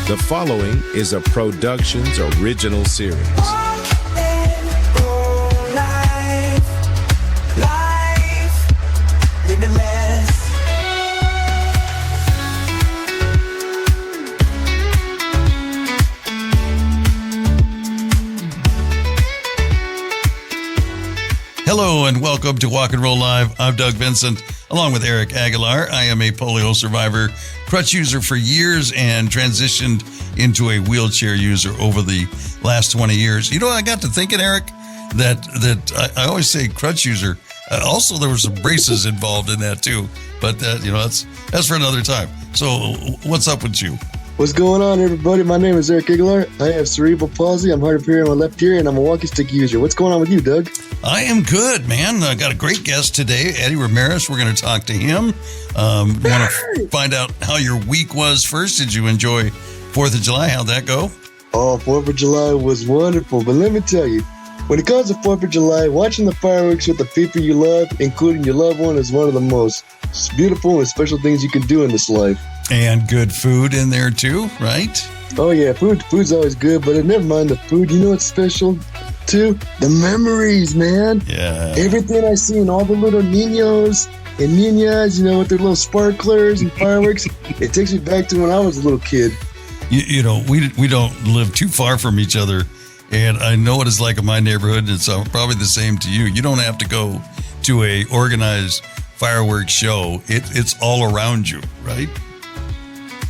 The following is a Productions original series. Hello and welcome to Walk and Roll Live. I'm Doug Vincent, along with Eric Aguilar. I am a polio survivor, crutch user for years, and transitioned into a wheelchair user over the last 20 years. You know, I got to thinking, Eric, that I always say crutch user. Also, there were some braces involved in that too, but that's for another time. So, what's up with you? What's going on, everybody? My name is Eric Aguilar. I have cerebral palsy. I'm hard of hearing on my left ear, and I'm a walking stick user. What's going on with you, Doug? I am good, man. I got a great guest today, Eddie Ramirez. We're going to talk to him. Want to find out how your week was first. Did you enjoy 4th of July? How'd that go? Oh, 4th of July was wonderful. But let me tell you, when it comes to 4th of July, watching the fireworks with the people you love, including your loved one, is one of the most beautiful and special things you can do in this life. And good food in there too, right? Oh, yeah. Food's always good, but never mind the food. You know what's special? Too, the memories, man. Yeah. Everything I see in all the little niños and niñas, with their little sparklers and fireworks, it takes me back to when I was a little kid. We don't live too far from each other, and I know what it's like in my neighborhood, and it's probably the same to you. You don't have to go to a organized fireworks show. It's all around you, right?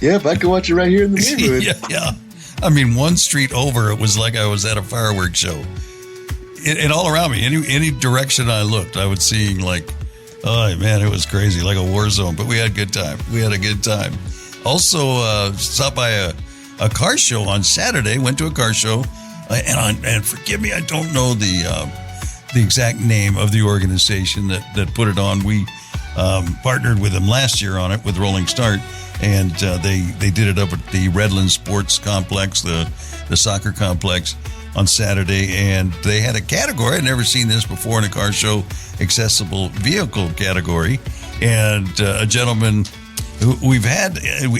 Yep, I can watch it right here in the neighborhood. Yeah. I mean, one street over, it was like I was at a fireworks show. And all around me, any direction I looked, I was seeing oh man, it was crazy, like a war zone. But we had a good time. Also, stopped by a car show on Saturday. Went to a car show, and forgive me, I don't know the exact name of the organization that put it on. We partnered with them last year on it with Rolling Start. And they did it up at the Redlands Sports Complex, the soccer complex, on Saturday. And they had a category. I'd never seen this before in a car show, accessible vehicle category. And a gentleman who we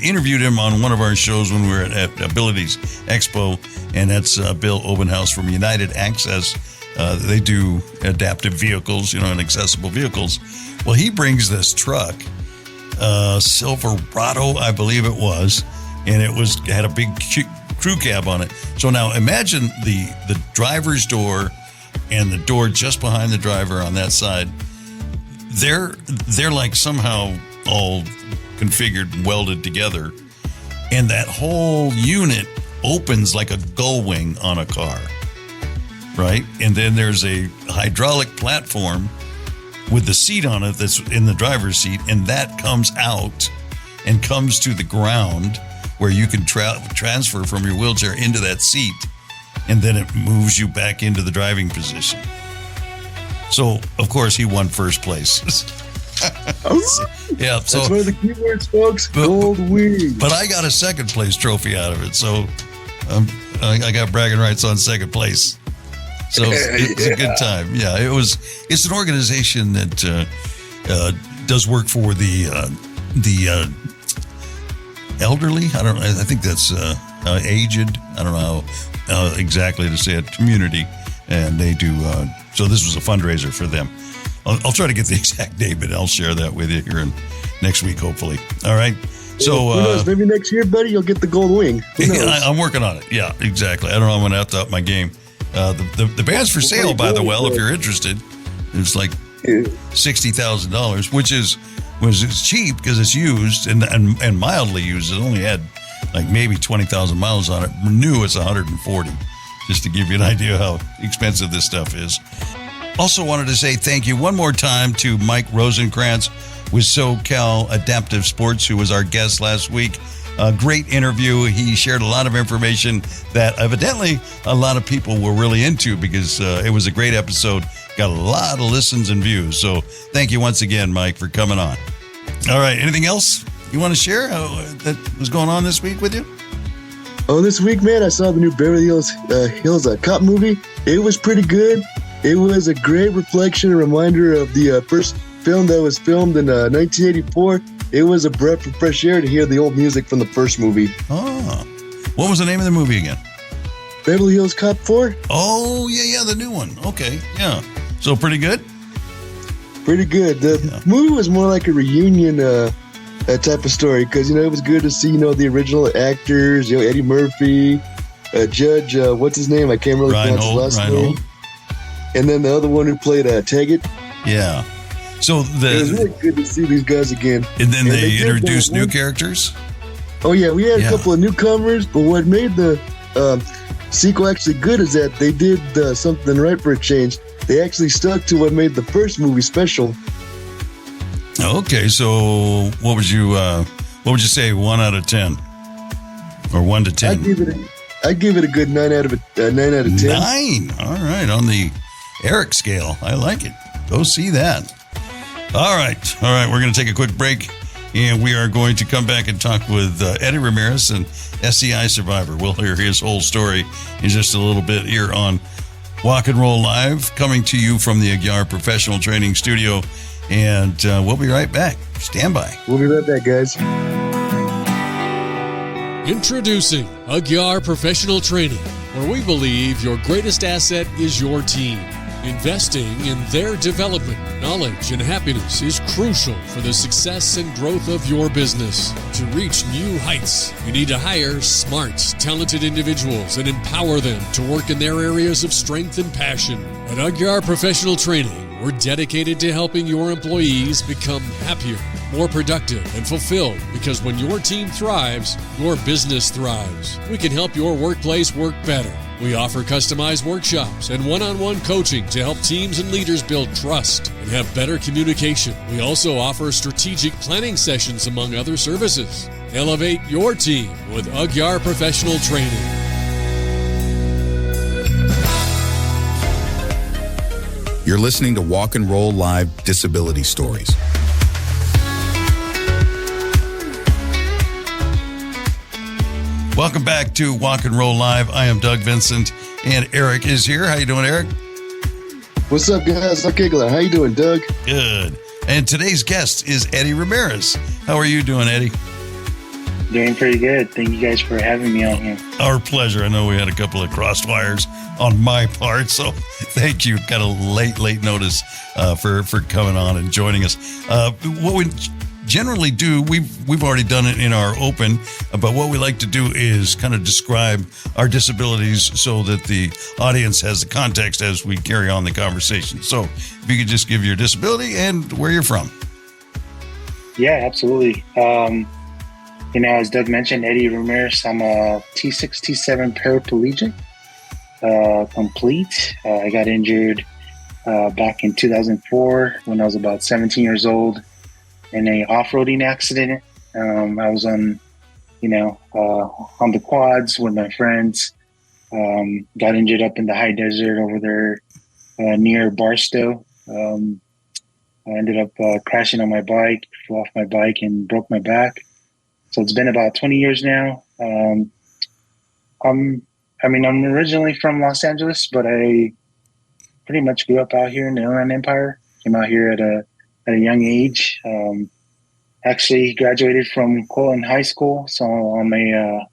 interviewed him on one of our shows when we were at Abilities Expo. And that's Bill Obenhouse from United Access. They do adaptive vehicles, and accessible vehicles. Well, he brings this truck. Silverado, I believe it was, and it had a big crew cab on it. So now imagine the driver's door and the door just behind the driver on that side. They're like somehow all configured and welded together, and that whole unit opens like a gull wing on a car, right? And then there's a hydraulic platform with the seat on it that's in the driver's seat, and that comes out and comes to the ground where you can transfer from your wheelchair into that seat, and then it moves you back into the driving position. So, of course, he won first place. Yeah, so that's one of the keywords, folks. Gold wing. But I got a second place trophy out of it, so I got bragging rights on second place. So it's a good time. Yeah, it's an organization that does work for the elderly. I think that's aged. I don't know how exactly to say it. Community, and they do. So this was a fundraiser for them. I'll try to get the exact name, and I'll share that with you here next week, hopefully. All right. So who knows? Maybe next year, buddy, you'll get the gold wing. I'm working on it. Yeah, exactly. I don't know. I'm going to have to up my game. The band's for sale, by the way, if you're interested. It's like $60,000, which is cheap because it's used and mildly used. It only had like maybe 20,000 miles on it. New, it's 140, just to give you an idea how expensive this stuff is. Also wanted to say thank you one more time to Mike Rosenkrantz with SoCal Adaptive Sports, who was our guest last week. A great interview. He shared a lot of information that evidently a lot of people were really into because it was a great episode. Got a lot of listens and views. So thank you once again, Mike, for coming on. All right. Anything else you want to share that was going on this week with you? Oh, this week, man, I saw the new Beverly Hills Cop movie. It was pretty good. It was a great reflection and reminder of the first film that was filmed in 1984. It was a breath of fresh air to hear the old music from the first movie. Oh, What was the name of the movie again? Beverly Hills Cop 4? Oh, yeah, the new one. Okay, yeah. So pretty good? Pretty good. The movie was more like a reunion type of story because, it was good to see, the original actors, Eddie Murphy, Judge, what's his name? I can't really pronounce his last name. And then the other one who played Taggart. Yeah. So it was really good to see these guys again. And then they introduced new characters? Oh, yeah. We had a couple of newcomers, but what made the sequel actually good is that they did something right for a change. They actually stuck to what made the first movie special. Okay, so what would you say 1 out of 10? Or 1 to 10? I'd give it a good 9 out of 10. 9. All right, on the Eric scale. I like it. Go see that. All right. We're going to take a quick break, and we are going to come back and talk with Eddie Ramirez, an SCI survivor. We'll hear his whole story in just a little bit here on Walk and Roll Live, coming to you from the Aguiar Professional Training Studio. And we'll be right back. Stand by. We'll be right back, guys. Introducing Aguiar Professional Training, where we believe your greatest asset is your team. Investing in their development, knowledge, and happiness is crucial for the success and growth of your business. To reach new heights, you need to hire smart, talented individuals and empower them to work in their areas of strength and passion. At Aguiar Professional Training, we're dedicated to helping your employees become happier, more productive, and fulfilled, because when your team thrives, your business thrives. We can help your workplace work better. We offer customized workshops and one-on-one coaching to help teams and leaders build trust and have better communication. We also offer strategic planning sessions, among other services. Elevate your team with Aguiar Professional Training. You're listening to Walk and Roll Live Disability Stories. Welcome back to Walk and Roll Live. I am Doug Vincent, and Eric is here. How you doing, Eric? What's up, guys? Okay, how you doing, Doug? Good. And today's guest is Eddie Ramirez. How are you doing, Eddie? Doing pretty good. Thank you guys for having me on here. Our pleasure. I know we had a couple of crossed wires on my part, so thank you. Got a late notice for coming on and joining us. What we generally do, we've already done it in our open, but what we like to do is kind of describe our disabilities so that the audience has the context as we carry on the conversation. So if you could just give your disability and where you're from. Yeah, absolutely. As Doug mentioned, Eddie Ramirez, I'm a T6, T7 paraplegic, complete. I got injured back in 2004 when I was about 17 years old in a off-roading accident. I was on the quads with my friends. Got injured up in the high desert over there near Barstow. I ended up crashing on my bike, flew off my bike, and broke my back. So it's been about 20 years now. I'm originally from Los Angeles, but I pretty much grew up out here in the Inland Empire. Came out here at a young age. Actually graduated from Colon High School, so I'm a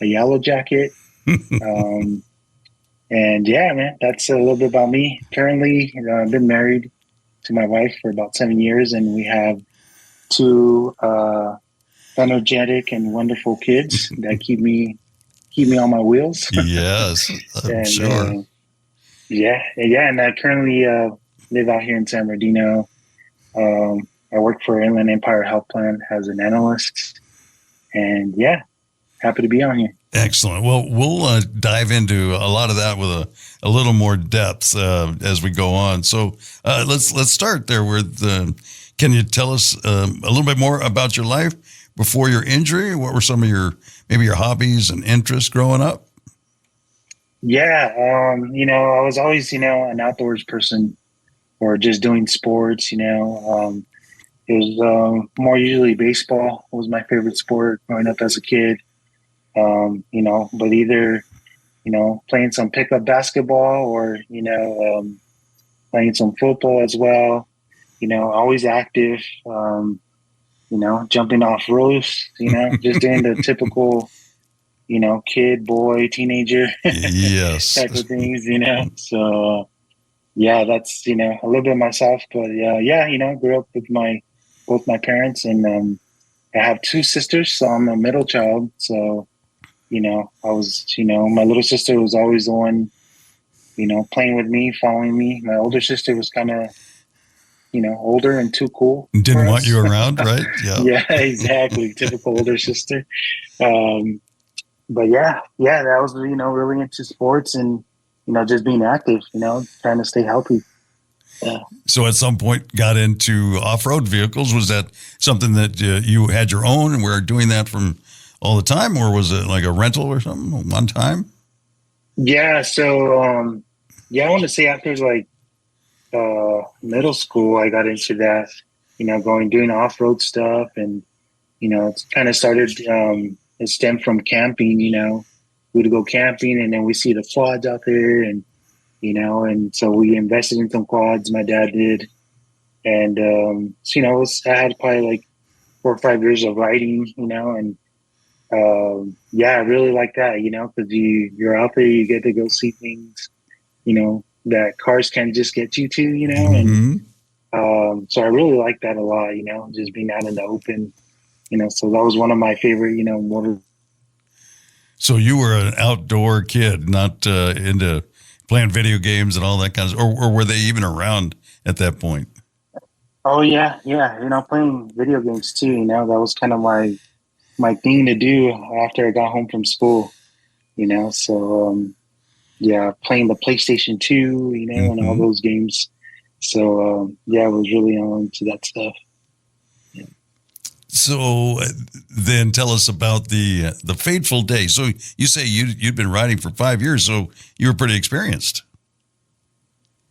yellow jacket. And yeah, man, that's a little bit about me. Currently, I've been married to my wife for about 7 years, and we have 2 energetic and wonderful kids that keep me on my wheels. Yes, I'm sure. And I currently live out here in San Bernardino. I work for Inland Empire Health Plan as an analyst, and yeah, happy to be on here. Excellent. Well, we'll dive into a lot of that with a little more depth as we go on. So let's start there with. Can you tell us a little bit more about your life before your injury? What were some of your hobbies and interests growing up? Yeah, I was always an outdoors person, or just doing sports. It was more usually baseball was my favorite sport growing up as a kid. But either, playing some pickup basketball or, playing some football as well, always active, jumping off roofs, just doing the typical kid, boy, teenager Yes. type of things, So yeah, that's, a little bit of myself, but grew up with both my parents, and I have two sisters, so I'm a middle child. So, I was, my little sister was always the one, playing with me, following me. My older sister was kind of, older and too cool Didn't for want us. you around, right? Yeah. Yeah, exactly. Typical older sister. Um, but that was, really into sports and, just being active, trying to stay healthy. Yeah. So at some point got into off-road vehicles. Was that something that you had your own and were doing that from all the time, or was it like a rental or something one time? Yeah. So, I want to say after like, middle school, I got into that, doing off-road stuff, and, it's kind of started, it stemmed from camping, we'd go camping and then we see the quads out there, and so we invested in some quads, my dad did. And, so, I had probably like 4 or 5 years of riding, and, I really like that, cause you're out there, you get to go see things, that cars can't just get you to, and, Mm-hmm. so I really like that a lot, just being out in the open, so that was one of my favorite, motor. So you were an outdoor kid, not into playing video games and all that kind of, or were they even around at that point? Oh yeah. Playing video games too, that was kind of my thing to do after I got home from school, so, playing the PlayStation 2, and all Mm-hmm. those games. So, I was really on to that stuff. So then tell us about the fateful day. So you say you'd been riding for 5 years, so you were pretty experienced.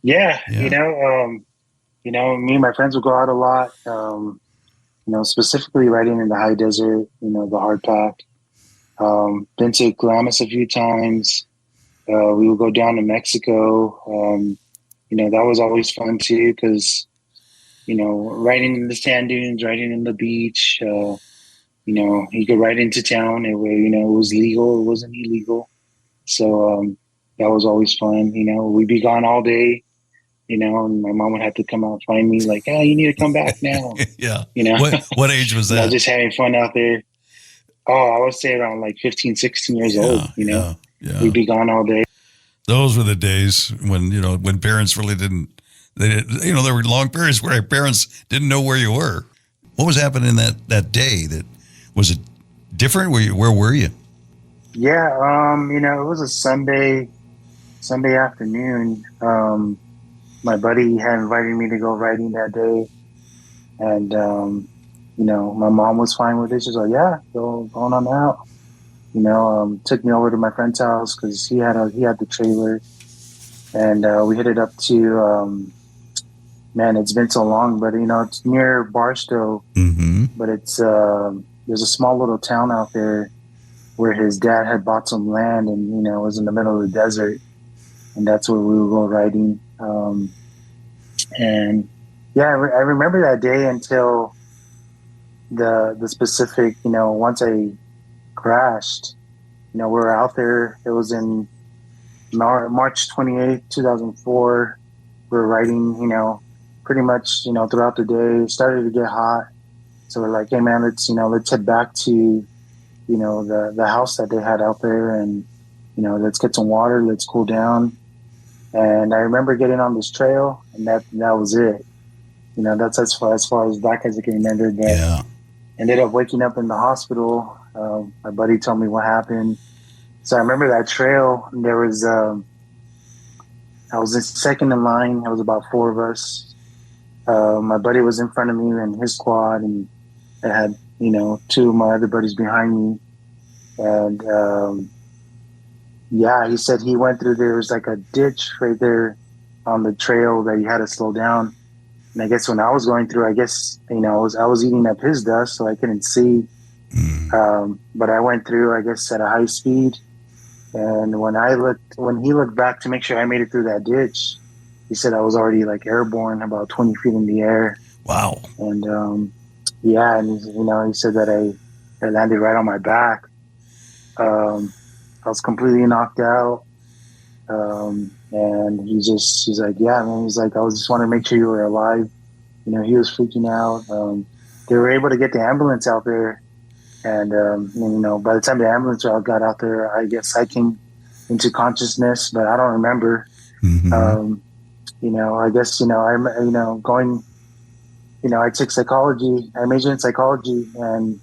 Yeah, Yeah. me and my friends would go out a lot, specifically riding in the high desert, the hard pack. Been to Glamis a few times. We would go down to Mexico. That was always fun too, because, riding in the sand dunes, riding in the beach, you could ride into town where, it was legal, it wasn't illegal. So, that was always fun. We'd be gone all day, and my mom would have to come out and find me like, oh, you need to come back now, Yeah. you know, What age was that? just having fun out there. Oh, I would say around like 15, 16 years old, Yeah. we'd be gone all day. Those were the days when, when parents really didn't, there were long periods where our parents didn't know where you were. What was happening that day? Was it different? Where were you? Yeah. It was a Sunday afternoon. My buddy had invited me to go riding that day. And, my mom was fine with it. She's like, yeah, go on out. Took me over to my friend's house because he had the trailer, and we headed up to, man, it's been so long, but it's near Barstow, Mm-hmm. but it's there's a small little town out there where his dad had bought some land, and it was in the middle of the desert, and that's where we would go riding. And yeah, I remember that day until the specific, once I crashed. We were out there. It was in March 28th, 2004. We were riding, pretty much, throughout the day. It started to get hot. So we're like, hey man, let's head back to, the house that they had out there, and, let's get some water, let's cool down. And I remember getting on this trail, and that was it. That's as far as back as I can remember. But Yeah. ended up waking up in the hospital. My buddy told me what happened. So I remember that trail. There was, I was second in line. There was about 4 of us. My buddy was in front of me in his quad, and I had, 2 of my other buddies behind me. And, he said he went through, there was like a ditch right there on the trail that you had to slow down. And I guess when I was going through, I was eating up his dust, so I couldn't see. But I went through, I guess, at a high speed. And when he looked back to make sure I made it through that ditch, he said I was already like airborne, about 20 feet in the air. Wow. And and he said that I landed right on my back. I was completely knocked out. And he's like, yeah, man. He's like, I just want to make sure you were alive. He was freaking out. They were able to get the ambulance out there. And, by the time the ambulance got out there, I guess I came into consciousness, but I don't remember. Mm-hmm. I guess, going, I took psychology, I majored in psychology, and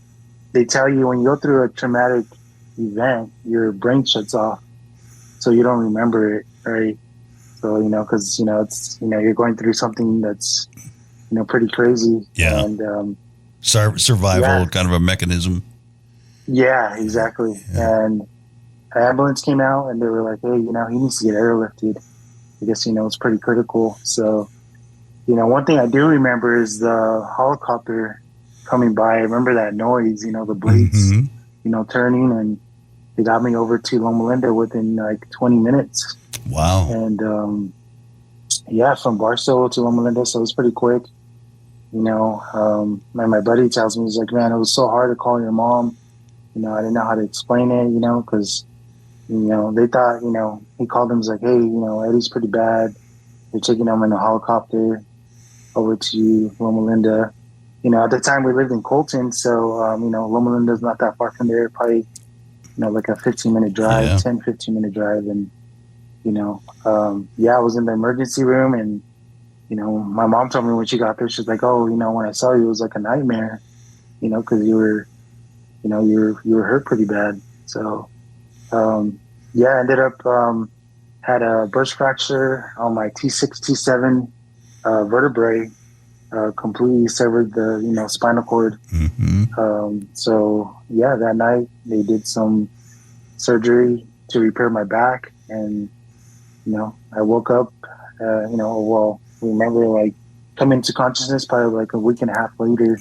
they tell you when you go through a traumatic event, your brain shuts off. So you don't remember it, right? So, because, it's, you're going through something that's, pretty crazy. Yeah. And, survival kind of a mechanism. Yeah, exactly. Yeah. And an ambulance came out and they were like, hey, he needs to get airlifted. I guess, it's pretty critical. So, one thing I do remember is the helicopter coming by. I remember that noise, the blades, Mm-hmm. Turning, and they got me over to Loma Linda within like 20 minutes. Wow. And, from Barstow to Loma Linda. So it was pretty quick. My buddy tells me, he's like, man, it was so hard to call your mom. I didn't know how to explain it, because, they thought, he called him, he's like, hey, Eddie's pretty bad. They're taking him in a helicopter over to Loma Linda. At the time we lived in Colton, so, Loma Linda's not that far from there, probably, like a 15-minute drive, 15-minute drive. And, I was in the emergency room, and, my mom told me when she got there, she's like, oh, when I saw you, it was like a nightmare, because you were hurt pretty bad. So, I ended up, had a burst fracture on my T6, T7 vertebrae, completely severed the, spinal cord. Mm-hmm. That night they did some surgery to repair my back. And, I woke up, remember like coming to consciousness probably like a week and a half later.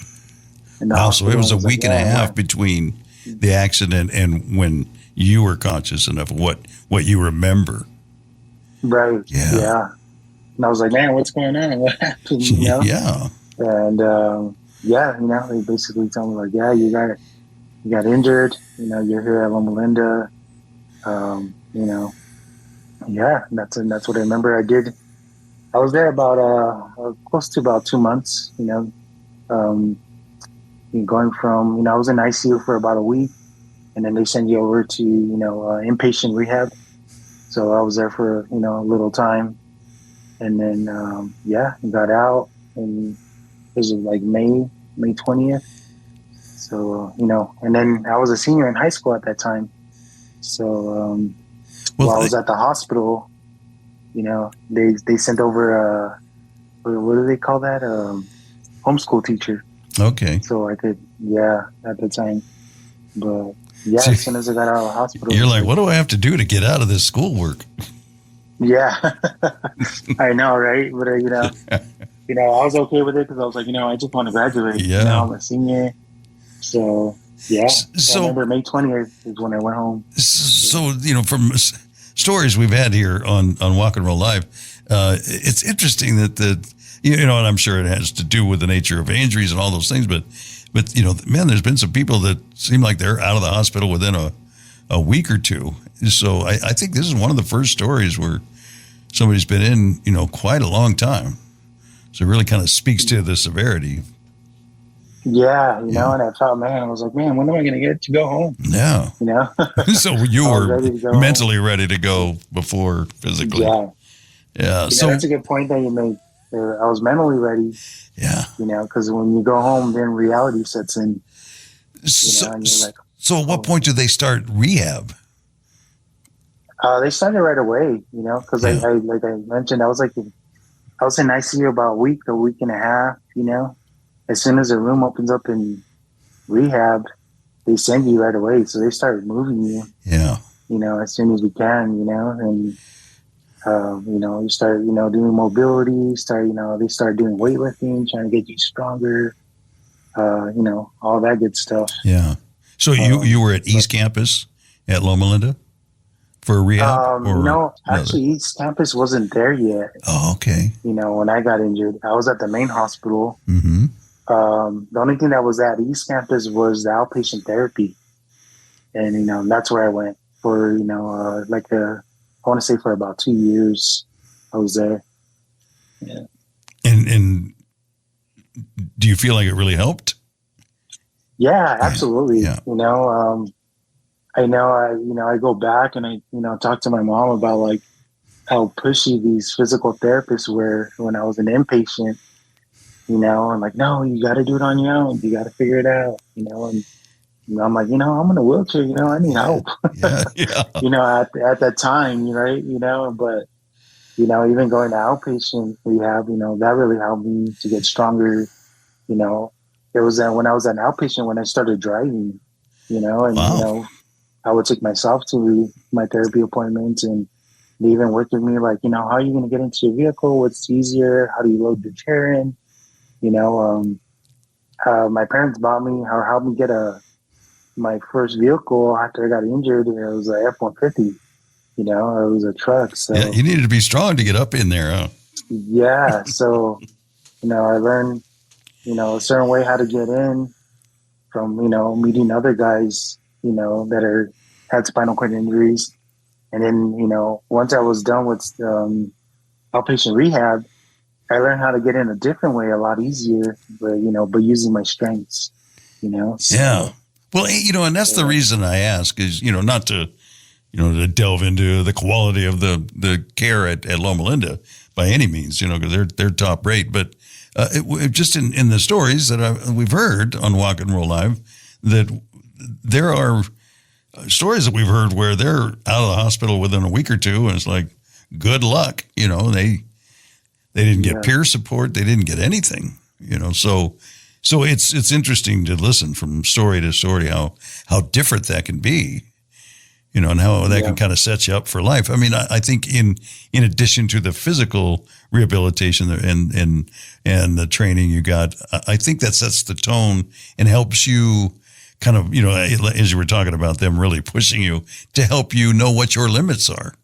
Wow, so it was a week and a half between the accident and when you were conscious enough of what you remember. Right. Yeah. And I was like, man, what's going on? What happened? Yeah. And they basically told me like, yeah, you got injured. You're here at Loma Linda. That's what I remember. I was there about close to about 2 months. Going from I was in ICU for about a week, and then they send you over to inpatient rehab. So I was there for a little time, and then got out, and it was like May 20th. So and then I was a senior in high school at that time. So while I was at the hospital, they sent over what do they call that? Homeschool teacher. Okay. So I could, at the time. But as soon as I got out of the hospital, you're like, what do I have to do to get out of this schoolwork? Yeah, I know, right? But I was okay with it because I was like, I just want to graduate. Yeah, I'm a senior. So I remember May 20th is when I went home. So from stories we've had here on Walk and Roll Live, it's interesting that and I'm sure it has to do with the nature of injuries and all those things, but man, there's been some people that seem like they're out of the hospital within a week or two. So I think this is one of the first stories where somebody's been in, quite a long time. So it really kind of speaks to the severity. Yeah, and I thought, man, I was like, man, when am I going to get to go home? Yeah. So you were mentally ready to go before physically. Yeah. So that's a good point that you made. I was mentally ready. Yeah. Because when you go home, then reality sets in. And you're like, so at what point do they start rehab? They started right away, because I like I mentioned, I was in ICU about a week and a half, As soon as a room opens up in rehab, they send you right away. So they start moving you. Yeah. As soon as we can, and you start, doing mobility, they start doing weightlifting, trying to get you stronger, all that good stuff. Yeah. So you were at East Campus at Loma Linda for rehab? Actually East Campus wasn't there yet. Oh, okay. When I got injured, I was at the main hospital. Mm-hmm. The only thing that was at East Campus was the outpatient therapy. And, that's where I went for, I want to say for about 2 years I was there. Yeah. And do you feel like it really helped? Yeah, absolutely. Yeah. I go back and I talk to my mom about like how pushy these physical therapists were when I was an inpatient, and like, no, you got to do it on your own. You got to figure it out, and I'm like, I'm in a wheelchair, I need help, Yeah. at that time, right. But, even going to outpatient rehab, that really helped me to get stronger. It was when I was an outpatient when I started driving, and, Wow. I would take myself to my therapy appointments, and they even worked with me like, how are you going to get into your vehicle? What's easier? How do you load your chair in? My parents bought me or helped me get my first vehicle after I got injured. It was a F-150. It was a truck. So Yeah, you needed to be strong to get up in there, huh? yeah. So, I learned, a certain way how to get in from, meeting other guys, that had spinal cord injuries. And then, once I was done with outpatient rehab, I learned how to get in a different way, a lot easier, but using my strengths, So, Yeah. Well, and that's the reason I ask is, not to, to delve into the quality of the care at Loma Linda by any means, because they're top rate. But just in the stories that we've heard on Walk and Roll Live, that there are stories that we've heard where they're out of the hospital within a week or two, and it's like, good luck. They didn't get peer support. They didn't get anything, so it's interesting to listen from story to story, how different that can be, and how that can kind of set you up for life. I mean, I think in addition to the physical rehabilitation and the training you got, I think that sets the tone and helps you kind of, as you were talking about them really pushing you to help you know what your limits are.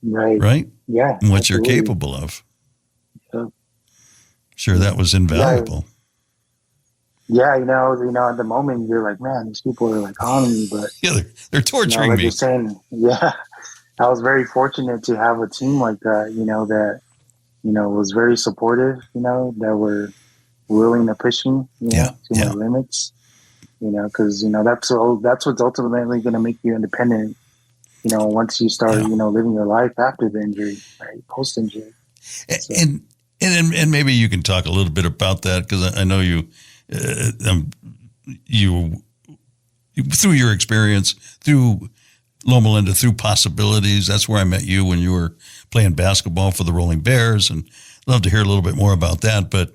Right? Yeah. And what absolutely. you're capable of. Yeah. Sure, that was invaluable. Yeah, at the moment you're like, man, these people are like on me, but Yeah, they're torturing like me. you're saying, yeah, I was very fortunate to have a team like that, that, was very supportive, that were willing to push me, to my limits, because, that's what's ultimately going to make you independent, once you start, living your life after the injury, right? Post injury. So. And maybe you can talk a little bit about that, because I know you through your experience, through Loma Linda, through Possibilities, that's where I met you when you were playing basketball for the Rolling Bears, and love to hear a little bit more about that. But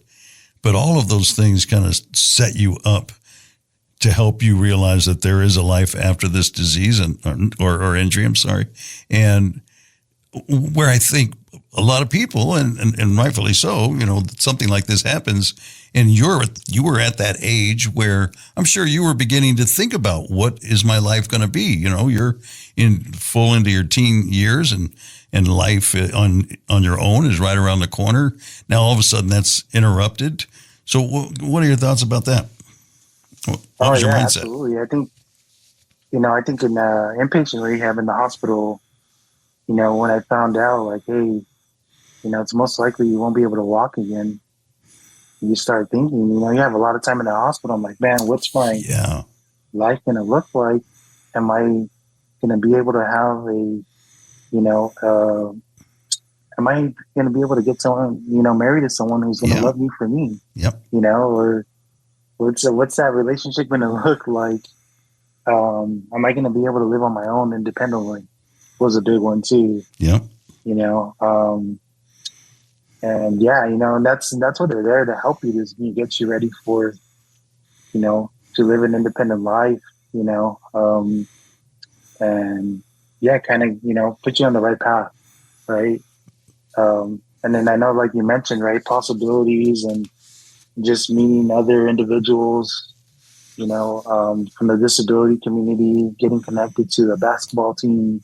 all of those things kind of set you up to help you realize that there is a life after this disease or injury. I'm sorry, and where I think a lot of people, and rightfully so, something like this happens, and you were at that age where I'm sure you were beginning to think about, what is my life going to be? You're into your teen years, and life on your own is right around the corner. Now all of a sudden that's interrupted. So what are your thoughts about that? What was your mindset? Absolutely. I think in inpatient rehab in the hospital, when I found out, like, hey, it's most likely you won't be able to walk again, you start thinking, you have a lot of time in the hospital. I'm like, man, what's my life going to look like? Am I going to be able to have am I going to be able to get someone, married to someone who's going to love me for me? Yep. Or what's that relationship going to look like? Am I going to be able to live on my own independently? Was a big one too. Yeah. And and that's what they're there to help you, to get you ready for, to live an independent life, and kind of, put you on the right path. Right. And then I know, like you mentioned, right, Possibilities and just meeting other individuals, from the disability community, getting connected to the basketball team,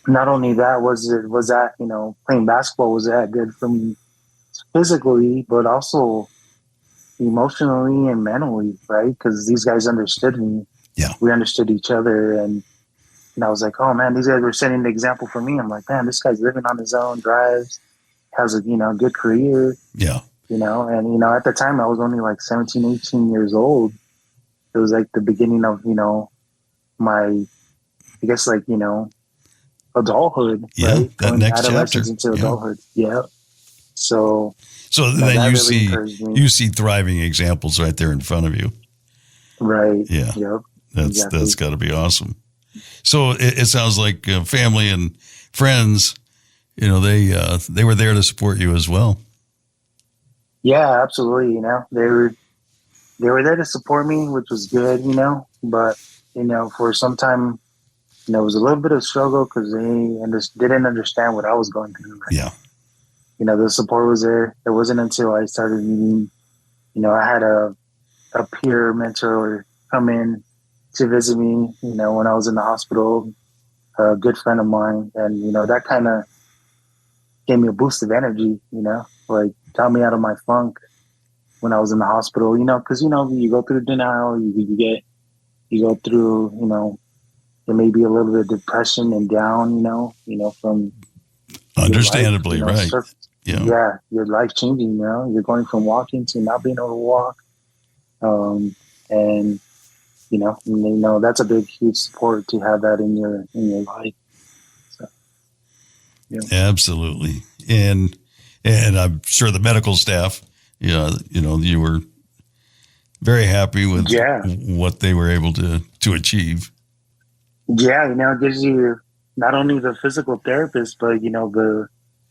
not only that was that, playing basketball was that good for me physically, but also emotionally and mentally, right? Because these guys understood me, we understood each other. And I was like, oh man, these guys were setting the example for me. I'm like, man, this guy's living on his own, drives, has a, good career. Yeah. And, at the time I was only like 17, 18 years old. It was like the beginning of, my, I guess like, adulthood, right? That next adolescence chapter. into adulthood. Yeah. So then you really see thriving examples right there in front of you. Right. Yeah. Yep. That's got to be awesome. So it sounds like family and friends, they were there to support you as well. Yeah, absolutely. They were there to support me, which was good, but, for some time, it was a little bit of struggle because they didn't understand what I was going through. Right? Yeah. The support was there. It wasn't until I started meeting, I had a peer mentor come in to visit me, when I was in the hospital, a good friend of mine. And, that kind of gave me a boost of energy, like got me out of my funk when I was in the hospital, because, you go through denial, you go through, there may be a little bit of depression and down, from understandably, life, right. Yeah. Your life changing, you're going from walking to not being able to walk. And, that's a big, huge support to have that in your life. So, yeah. Absolutely. And I'm sure the medical staff, you were very happy with what they were able to achieve. Yeah. It gives you not only the physical therapist, but,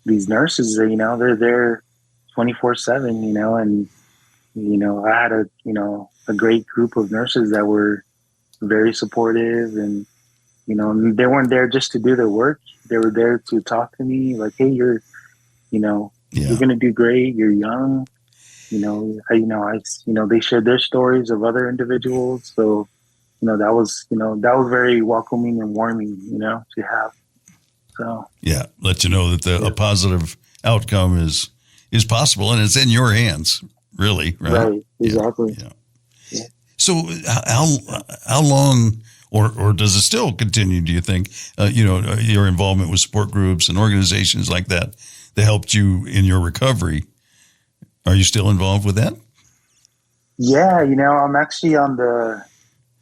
these nurses, they're there 24/7, and, I had a great group of nurses that were very supportive, and, they weren't there just to do their work. They were there to talk to me like, hey, you're going to do great. You're young. They shared their stories of other individuals. So, that was very welcoming and warming, to have. So, yeah, let you know that a positive outcome is possible, and it's in your hands, really. Right. Exactly. Yeah. So how long, or does it still continue, do you think, your involvement with support groups and organizations like that helped you in your recovery? Are you still involved with that? Yeah, I'm actually on the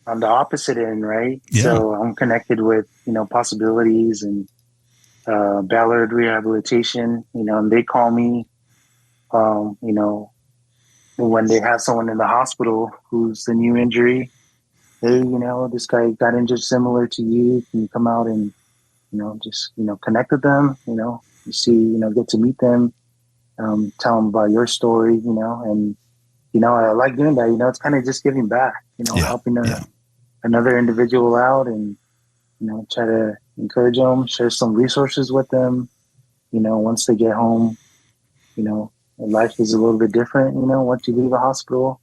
opposite end, right? Yeah. So I'm connected with, Possibilities and Ballard Rehabilitation, and they call me, when they have someone in the hospital who's the new injury. Hey, this guy got injured similar to you. Can you come out and, just, connect with them, you see, get to meet them, tell them about your story, and, I like doing that. It's kind of just giving back, helping another individual out, and, try to encourage them, share some resources with them, once they get home, life is a little bit different, once you leave the hospital.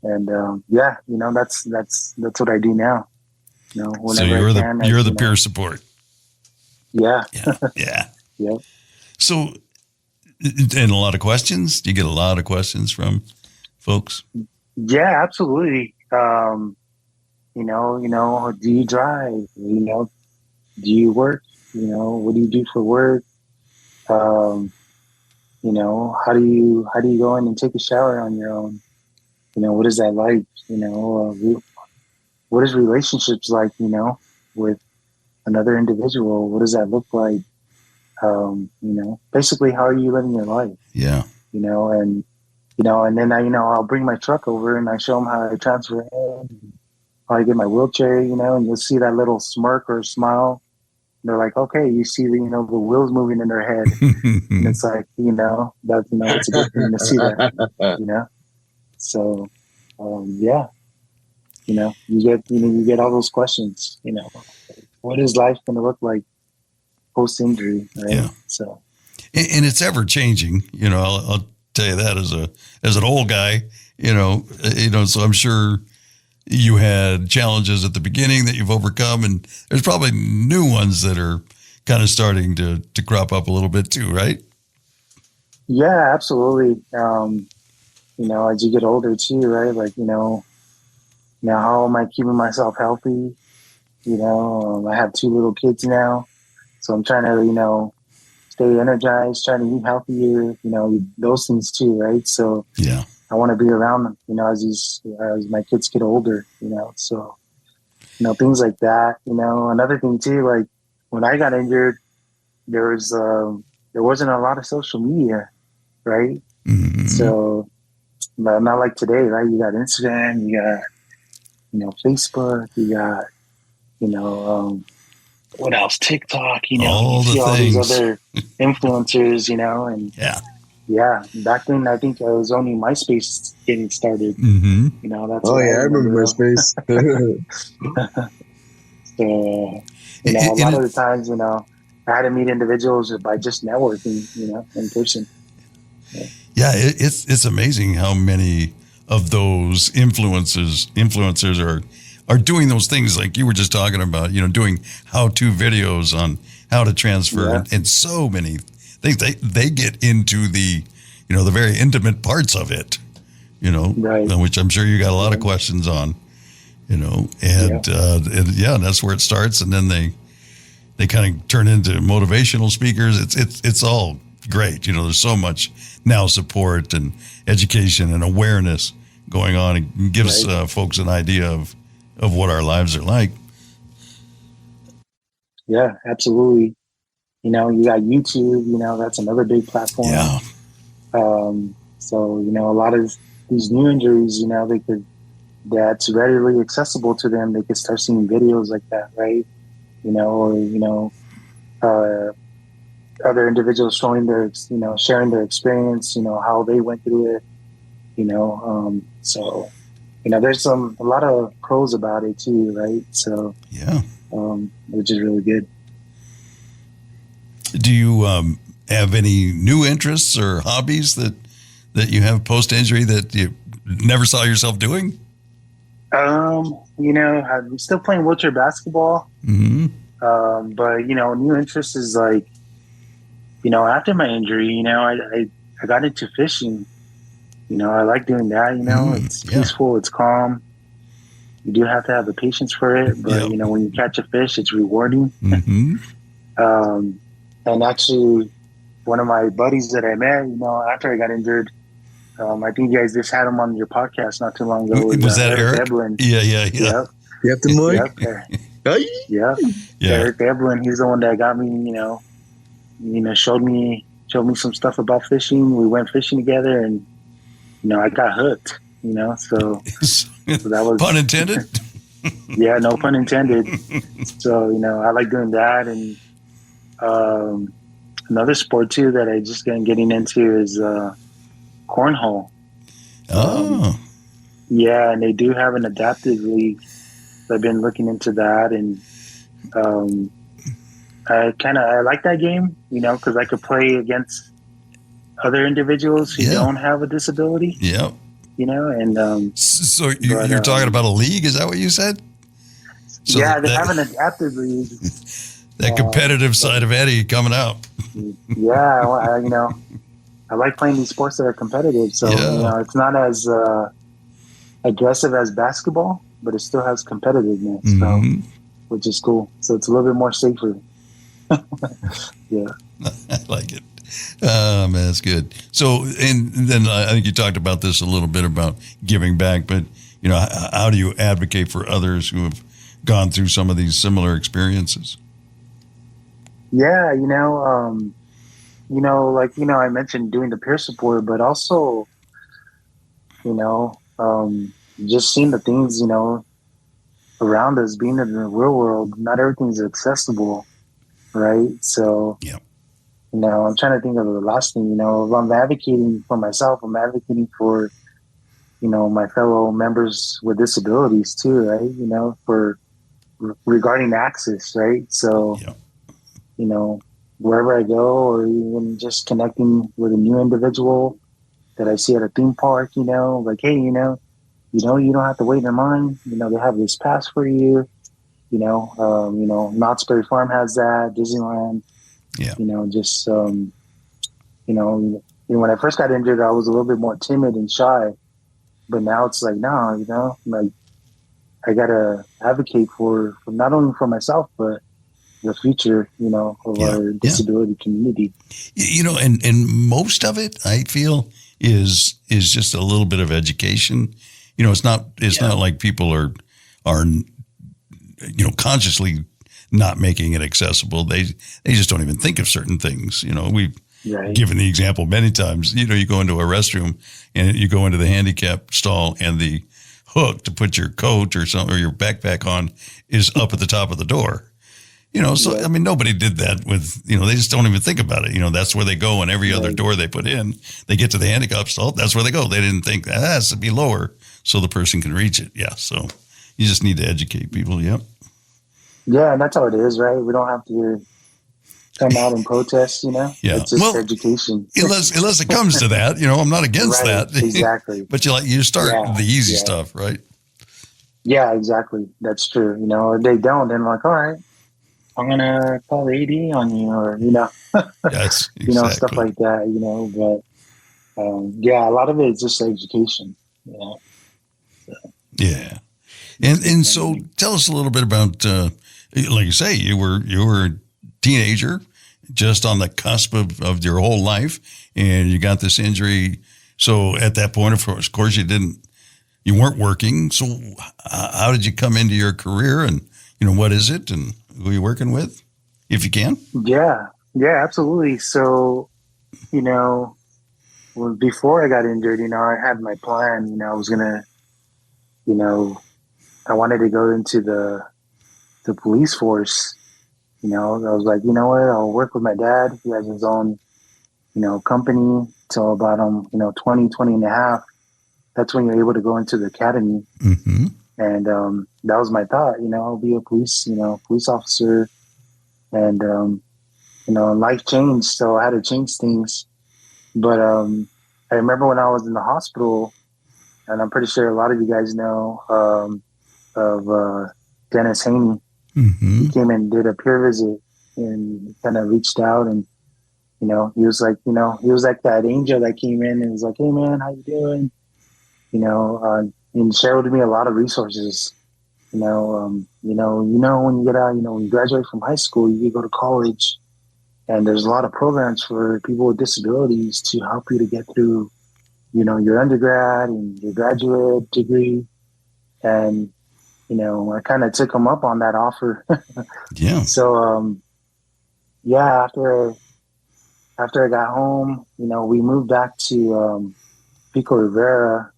And, that's what I do now. So you're the peer support. Yeah. Yeah. Yeah. So, and a lot of questions. Do you get a lot of questions from folks? Yeah, absolutely. Do you drive? Do you work? What do you do for work? How do you go in and take a shower on your own? What is that like? What is relationships like, with another individual? What does that look like? Basically, how are you living your life? Yeah. And then I'll bring my truck over and I show them how I transfer in, how I get my wheelchair, and you'll see that little smirk or smile. And they're like, okay, you see the wheels moving in their head. And it's like, that's, it's a good thing to see that, So, yeah, you get all those questions, what is life going to look like post injury? Right. Yeah. So, and it's ever changing, I'll tell you that as an old guy, so I'm sure you had challenges at the beginning that you've overcome, and there's probably new ones that are kind of starting to crop up a little bit too, right? Yeah, absolutely. As you get older too, right? Like, Now, how am I keeping myself healthy? I have 2 little kids now, so I'm trying to, stay energized, trying to eat healthier, those things too, right? So Yeah. I want to be around them, as my kids get older, so, things like that, another thing too, like when I got injured, there wasn't a lot of social media, right? Mm-hmm. So, but not like today, right? You got Instagram, you got, Facebook, you got, what else? TikTok, All you the see all these things. other influencers, and Yeah. yeah, back then I think it was only MySpace getting started. Mm-hmm. That's Oh what I yeah, I remember remember. MySpace. So, a lot of the times, I had to meet individuals by just networking, in person. Yeah, it's amazing how many of those influencers are doing those things like you were just talking about, doing how-to videos on how to transfer and so many things. They get into the the very intimate parts of it, Right. which I'm sure you got a lot of questions on, and that's where it starts, and then they kind of turn into motivational speakers. It's all great. There's so much now support and education and awareness going on. It gives folks an idea of what our lives are like. Yeah, absolutely. You got YouTube, that's another big platform. Yeah. So, a lot of these new injuries, that's readily accessible to them. They could start seeing videos like that, right? Other individuals showing sharing their experience, how they went through it, so, there's a lot of pros about it too, right? So, yeah, which is really good. Do you have any new interests or hobbies that you have post-injury that you never saw yourself doing? I'm still playing wheelchair basketball. Mm-hmm. But new interest is like, after my injury, I got into fishing. I like doing that. It's peaceful, it's calm. You do have to have the patience for it, but when you catch a fish, it's rewarding. Mm-hmm. And actually, one of my buddies that I met, after I got injured, I think you guys just had him on your podcast not too long ago. Was that Eric? Eblin. Yeah. Yep. You have the mic? Yeah. Eric Eblin, he's the one that got me, showed me some stuff about fishing. We went fishing together, and I got hooked. So that was pun intended. Yeah, no pun intended. So I like doing that, and another sport too that I just getting into is cornhole. Oh. Yeah, and they do have an adaptive league. I've been looking into that, and I like that game, because I could play against other individuals who don't have a disability. Yeah. And so you're talking about a league? Is that what you said? So yeah, they have an adaptive league. That competitive side of Eddie coming out. Yeah, I like playing these sports that are competitive. So it's not as aggressive as basketball, but it still has competitiveness, mm-hmm. which is cool. So it's a little bit more safer. Yeah, I like it. Man, that's good. So, and then I think you talked about this a little bit about giving back, but how do you advocate for others who have gone through some of these similar experiences? Yeah, I mentioned doing the peer support, but also, just seeing the things, around us, being in the real world. Not everything's accessible, right? So, I'm trying to think of the last thing, if I'm advocating for myself, I'm advocating for, my fellow members with disabilities too, right? For regarding access, right? So, wherever I go, or even just connecting with a new individual that I see at a theme park, like, hey, you don't have to wait in line. They have this pass for you. Knott's Berry Farm has that, Disneyland. Yeah. When I first got injured, I was a little bit more timid and shy, but now it's like, no, like gotta advocate for not only for myself, but the future, of our disability community. And most of it, I feel, is just a little bit of education. It's not like people are consciously not making it accessible. They just don't even think of certain things. We've given the example many times. You go into a restroom and you go into the handicap stall, and the hook to put your coat or something or your backpack on is up at the top of the door. I mean, nobody did that with, they just don't even think about it. That's where they go, and every other door they put in, they get to the handicap stall. That's where they go. They didn't think that has to be lower so the person can reach it. Yeah. So you just need to educate people. Yep. Yeah. And that's how it is, right? We don't have to come out and protest, Yeah. It's just education. unless it comes to that, I'm not against Right, that. exactly. But you start the easy stuff, right? Yeah, exactly. That's true. If they don't, then like, all right, I'm going to call AD on you, or, Yes, exactly. Stuff like that, but, a lot of it is just education, So. Yeah. And so tell us a little bit about, like you say, you were a teenager just on the cusp of your whole life, and you got this injury. So at that point, of course, you weren't working. So how did you come into your career, and, what is it, and who are you working with, if you can? Yeah, absolutely. So, before I got injured, I had my plan. I was gonna, I wanted to go into the police force. I was like, you know what? I'll work with my dad. He has his own, company till about 20 and a half. That's when you're able to go into the academy. Mm-hmm. And that was my thought. I'll be a police officer. And life changed, so I had to change things. But I remember when I was in the hospital, and I'm pretty sure a lot of you guys know of Dennis Haney. Mm-hmm. He came and did a peer visit, and kind of reached out, and he was like, he was like that angel that came in and was like, "Hey man, how you doing?" And shared with me a lot of resources. When you get out, when you graduate from high school, you go to college, and there's a lot of programs for people with disabilities to help you to get through, your undergrad and your graduate degree. And, I kind of took them up on that offer. Yeah. So, after I got home, we moved back to Pico Rivera,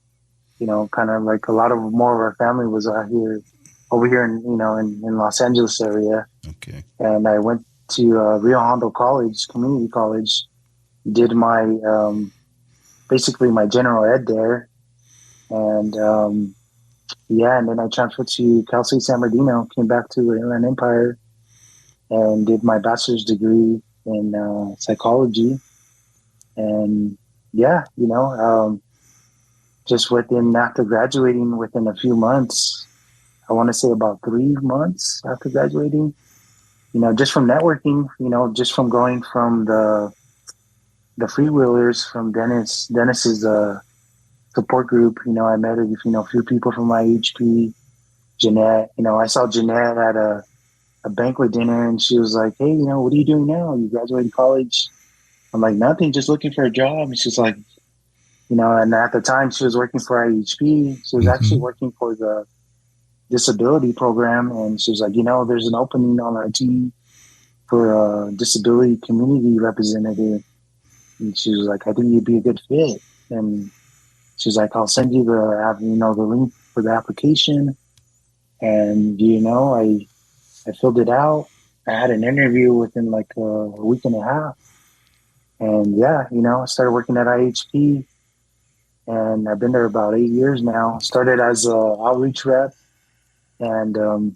kind of like a lot of more of our family was over here in Los Angeles area. Okay. And I went to Rio Hondo College, community college, did my, basically my general ed there. And, and then I transferred to Cal State San Bernardino, came back to the Inland Empire, and did my bachelor's degree in psychology. And just after graduating, within a few months, I want to say about 3 months after graduating, just from networking, just from going from the freewheelers from Dennis's support group, I met a few people from my HP, Jeanette. I saw Jeanette at a banquet dinner, and she was like, "Hey, what are you doing now? You graduated college?" I'm like, "Nothing, just looking for a job." And she's like, and at the time she was working for IHP. She was actually working for the disability program, and she was like, there's an opening on our team for a disability community representative. And she was like, "I think you'd be a good fit." And she was like, "I'll send you the link for the application." And I filled it out. I had an interview within like a week and a half. And I started working at IHP, and I've been there about 8 years now. Started as a outreach rep, and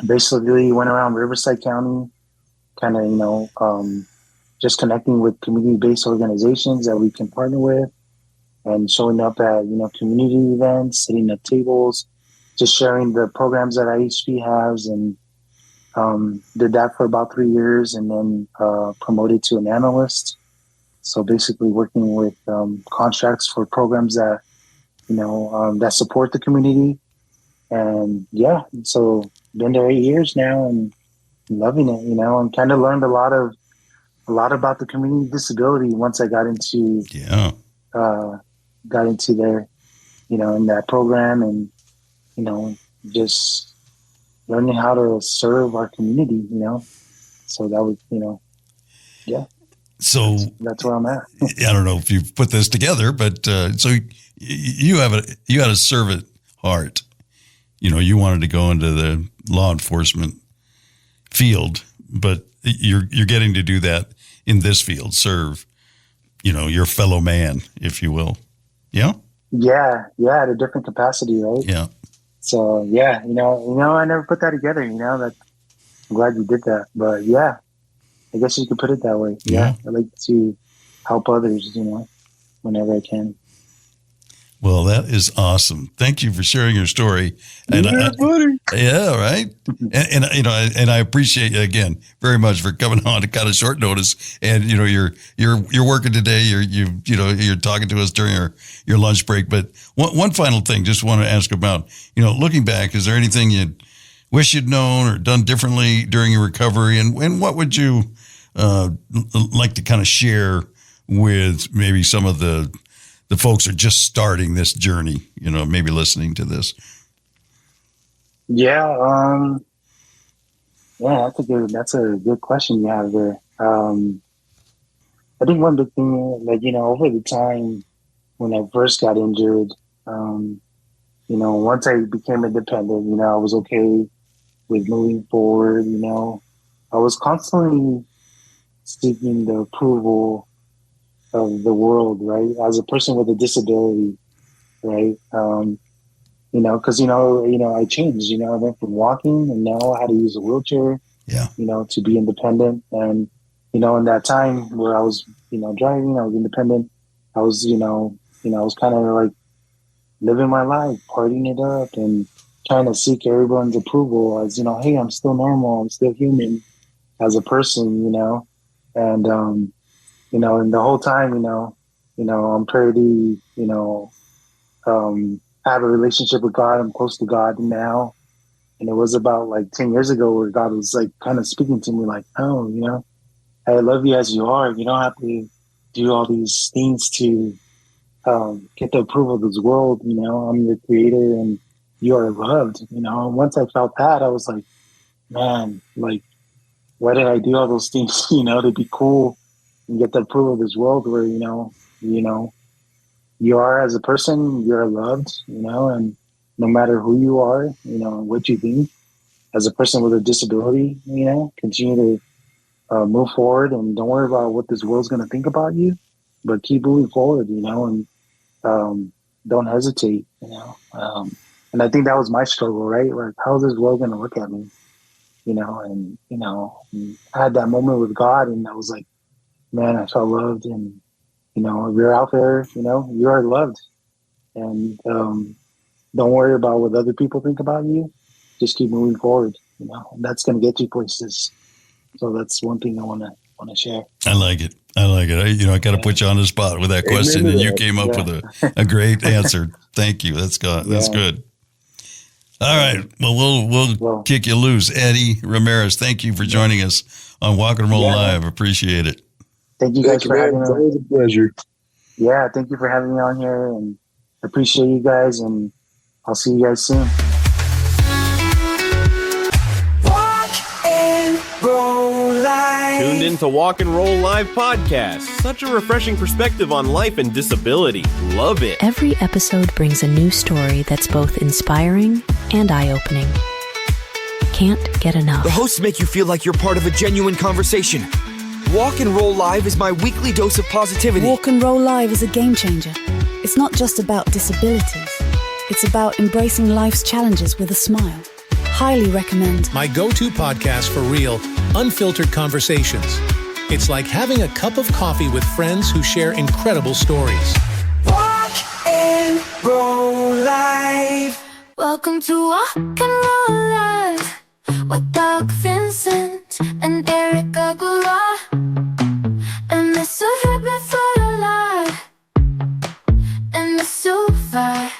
basically went around Riverside County, kind of, just connecting with community-based organizations that we can partner with, and showing up at, community events, setting up tables, just sharing the programs that IHP has, and did that for about 3 years, and then promoted to an analyst. So basically working with contracts for programs that, that support the community. And yeah, so been there 8 years now and loving it, and kind of learned a lot about the community disability once I got into there, in that program, and just learning how to serve our community, so that was, yeah. So that's where I'm at. I don't know if you've put this together, but so you had a servant heart. You wanted to go into the law enforcement field, but you're getting to do that in this field, serve, your fellow man, if you will. Yeah. Yeah. At a different capacity, right? Yeah. So yeah, I never put that together. That I'm glad you did that, but yeah, I guess you could put it that way. Yeah. I like to help others, whenever I can. Well, that is awesome. Thank you for sharing your story. And yeah, right. And I appreciate you again very much for coming on at kind of short notice. And you're working today. You're talking to us during your lunch break. But one final thing, just want to ask about looking back. Is there anything you wish you'd known or done differently during your recovery? And what would you like to kind of share with maybe some of the folks who are just starting this journey, maybe listening to this? Yeah. That's a good question you have there. I think one big thing, over the time when I first got injured, once I became independent, I was okay with moving forward. I was constantly seeking the approval of the world, right? As a person with a disability, right? Because I changed. I went from walking, and now I had to use a wheelchair. Yeah. To be independent, and in that time where I was, driving, I was independent. I was, I was kind of like living my life, partying it up, and trying to seek everyone's approval as, hey, I'm still normal, I'm still human as a person, and and the whole time, I'm pretty, have a relationship with God. I'm close to God now. And it was about like 10 years ago where God was like kind of speaking to me like, oh, I love you as you are. You don't have to do all these things to get the approval of this world. I'm your creator and you are loved. And once I felt that, I was like, man, like, why did I do all those things, to be cool and get the approval of this world where, you are as a person, you're loved, and no matter who you are, what you think as a person with a disability, continue to move forward and don't worry about what this world's going to think about you, but keep moving forward, and don't hesitate, and I think that was my struggle, right? Like, how is this world going to look at me? And I had that moment with God, and I was like, man, I felt loved, and if you're out there, you are loved, and don't worry about what other people think about you. Just keep moving forward, and that's going to get you places. So that's one thing I want to share. I like it. I got to put you on the spot with that question, and you came up with a great answer. Thank you. That's good. All right. Well, we'll kick you loose. Eddie Ramirez, thank you for joining us on Walk and Roll Live. Appreciate it. Thank you guys for having me. It's always a pleasure. Yeah, thank you for having me on here, and I appreciate you guys, and I'll see you guys soon. Tuned in to Walk and Roll Live podcast. Such a refreshing perspective on life and disability. Love it. Every episode brings a new story that's both inspiring and eye-opening. Can't get enough. The hosts make you feel like you're part of a genuine conversation. Walk and Roll Live is my weekly dose of positivity. Walk and Roll Live is a game changer. It's not just about disabilities. It's about embracing life's challenges with a smile. Highly recommend. My go-to podcast for real, unfiltered conversations. It's like having a cup of coffee with friends who share incredible stories. Walk and Roll Live. Welcome to Walk and Roll Live with Doug Vincent and Eric Aguilar. And they're so happy for your life. And they're so fine.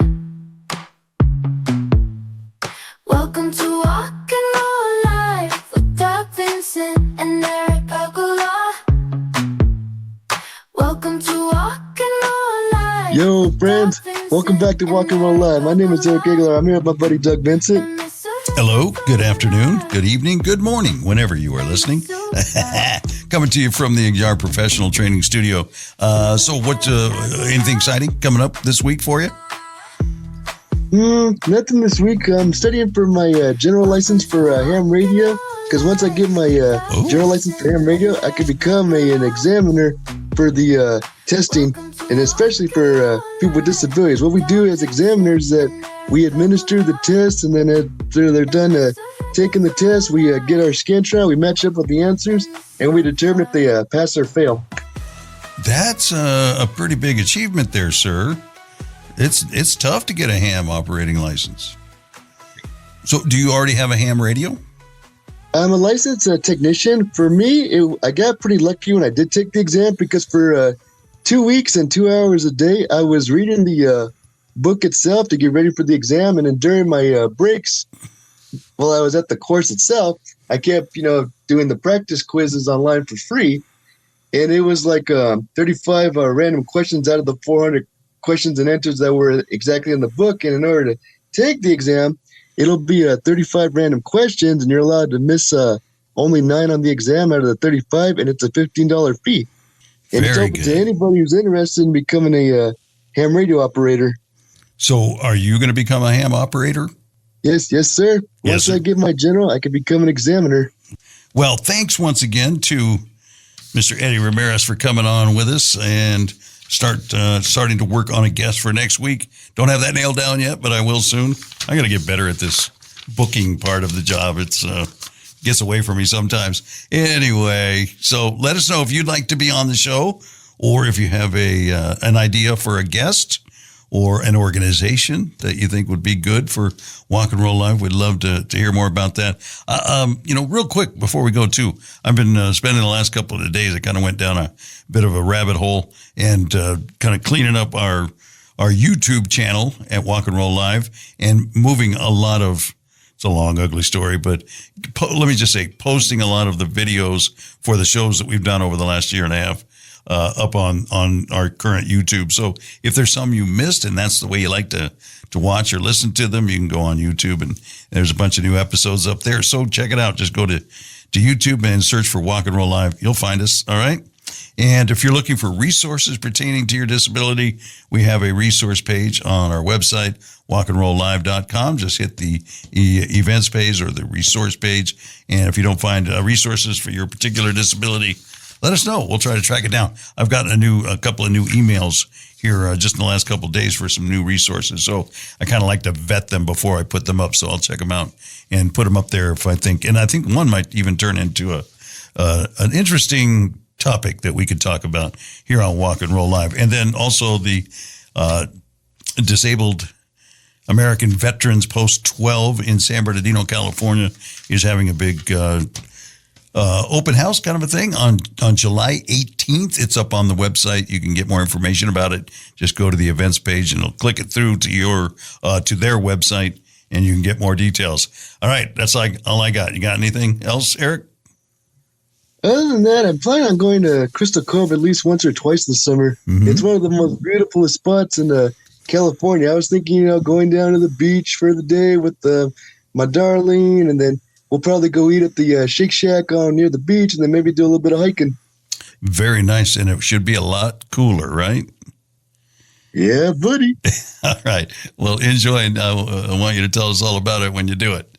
Welcome back to Walk and Roll Live. My name is Eric Aguilar. I'm here with my buddy Doug Vincent. Hello, good afternoon, good evening, good morning, whenever you are listening. Coming to you from the Yard Professional Training Studio. So what, anything exciting coming up this week for you? Nothing this week. I'm studying for my general license for ham radio, because once I get my general license for ham radio, I can become an examiner for the testing, and especially for people with disabilities. What we do as examiners is that we administer the test, and then after they're done taking the test, we get our Scantron, we match up with the answers, and we determine if they pass or fail. That's a pretty big achievement there, sir. It's tough to get a ham operating license. So do you already have a ham radio? I'm a licensed technician. For me, I got pretty lucky when I did take the exam, because for 2 weeks and 2 hours a day, I was reading the book itself to get ready for the exam. And then during my breaks, while I was at the course itself, I kept, doing the practice quizzes online for free. And it was like 35 random questions out of the 400 questions and answers that were exactly in the book. And in order to take the exam, it'll be 35 random questions, and you're allowed to miss only 9 on the exam out of the 35, and it's a $15 fee. And it's open to anybody who's interested in becoming a ham radio operator. So are you going to become a ham operator? Yes, sir. Once I get my general, I can become an examiner. Well, thanks once again to Mr. Eddie Ramirez for coming on with us and starting to work on a guest for next week. Don't have that nailed down yet, but I will soon. I got to get better at this booking part of the job. It's gets away from me sometimes. Anyway, so let us know if you'd like to be on the show, or if you have an idea for a guest or an organization that you think would be good for Walk and Roll Live. We'd love to hear more about that. Real quick before we go too, I've been spending the last couple of days, I kind of went down a bit of a rabbit hole and kind of cleaning up our YouTube channel at Walk and Roll Live and moving a lot of, it's a long, ugly story, but let me just say, posting a lot of the videos for the shows that we've done over the last year and a half up on our current YouTube. So if there's some you missed and that's the way you like to watch or listen to them, you can go on YouTube, and there's a bunch of new episodes up there. So check it out. Just go to YouTube and search for Walk and Roll Live. You'll find us. All right. And if you're looking for resources pertaining to your disability, we have a resource page on our website, walkandrolllive.com. Just hit the events page or the resource page. And if you don't find resources for your particular disability, let us know. We'll try to track it down. I've gotten a couple of new emails here just in the last couple of days for some new resources. So I kind of like to vet them before I put them up. So I'll check them out and put them up there if I think. And I think one might even turn into an interesting topic that we could talk about here on Walk and Roll Live. And then also the Disabled American Veterans Post 12 in San Bernardino, California is having a big open house kind of a thing on July 18th. It's up on the website. You can get more information about it. Just go to the events page and it'll click it through to to their website, and you can get more details. All right. That's all I got. You got anything else, Eric? Other than that, I'm planning on going to Crystal Cove at least once or twice this summer. Mm-hmm. It's one of the most beautiful spots in California. I was thinking, going down to the beach for the day with my darling, and then we'll probably go eat at the Shake Shack near the beach, and then maybe do a little bit of hiking. Very nice, and it should be a lot cooler, right? Yeah, buddy. All right. Well, enjoy, and I want you to tell us all about it when you do it.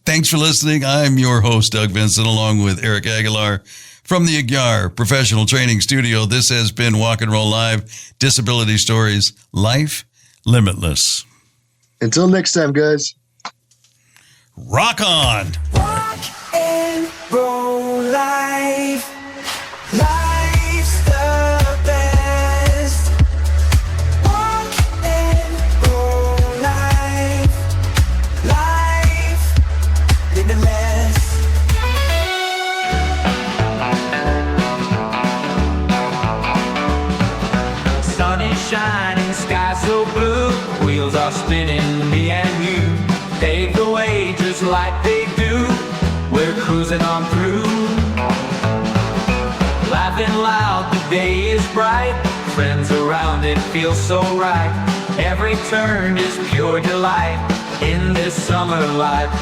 Thanks for listening. I'm your host, Doug Vincent, along with Eric Aguilar from the Aguilar Professional Training Studio. This has been Walk and Roll Live, Disability Stories, Life Limitless. Until next time, guys. Rock on. Walk and roll life. Life's the best. Walk and roll life. Life limitless. Sun is shining, sky so blue. Wheels are spinning, me and you. Pave the way just like they do. We're cruising on through. Laughing loud, the day is bright. Friends are right. feels so right. Every turn is pure delight in this summer life.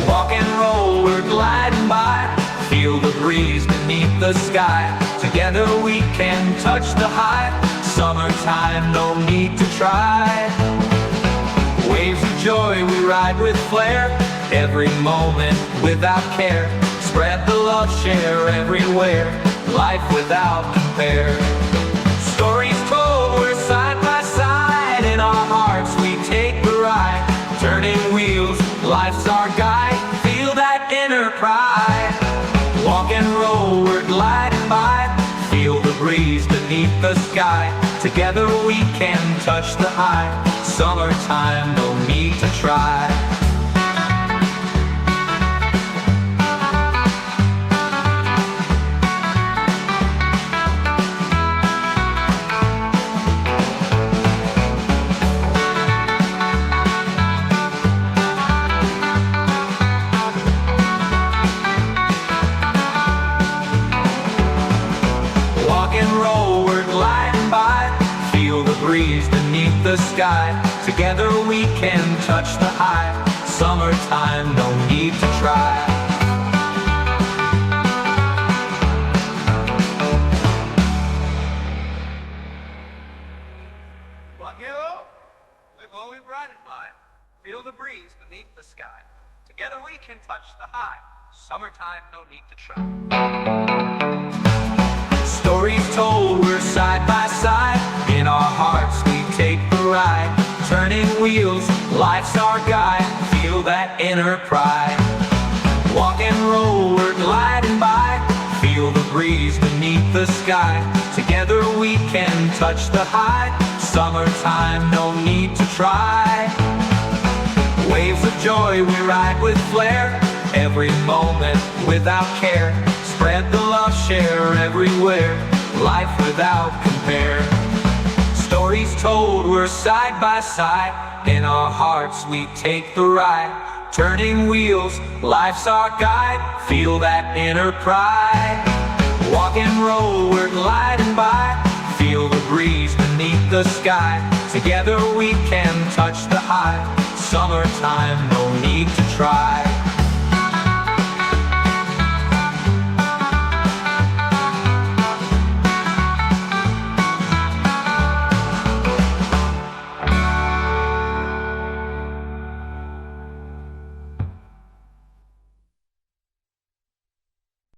Walk and roll, we're gliding by. Feel the breeze beneath the sky. Together we can touch the high. Summertime, no need to try. Waves of joy, we ride with flair. Every moment without care. Spread the love, share everywhere. Life without compare. Stories told, we're side by side. In our hearts we take the ride. Turning wheels, life's our guide. Feel that inner pride. Walk and roll, we're gliding by. Feel the breeze beneath the sky. Together we can touch the high. Summertime, no need to try. Breeze beneath the sky. Together we can touch the high. Summertime, no need to try. Walk it up, we're always riding by. Feel the breeze beneath the sky. Together we can touch the high. Summertime, no need to try. Stories told, we're side by side. In our hearts we take the ride. Turning wheels, life's our guide. Feel that inner pride. Walk and roll, we're gliding by. Feel the breeze beneath the sky. Together we can touch the high. Summertime, no need to try. Waves of joy, we ride with flair. Every moment without care. Spread the love, share everywhere. Life without compare. Stories told, we're side by side. In our hearts we take the ride. Turning wheels, life's our guide. Feel that inner pride. Walk and roll, we're gliding by. Feel the breeze beneath the sky. Together we can touch the high. Summertime, no need to try.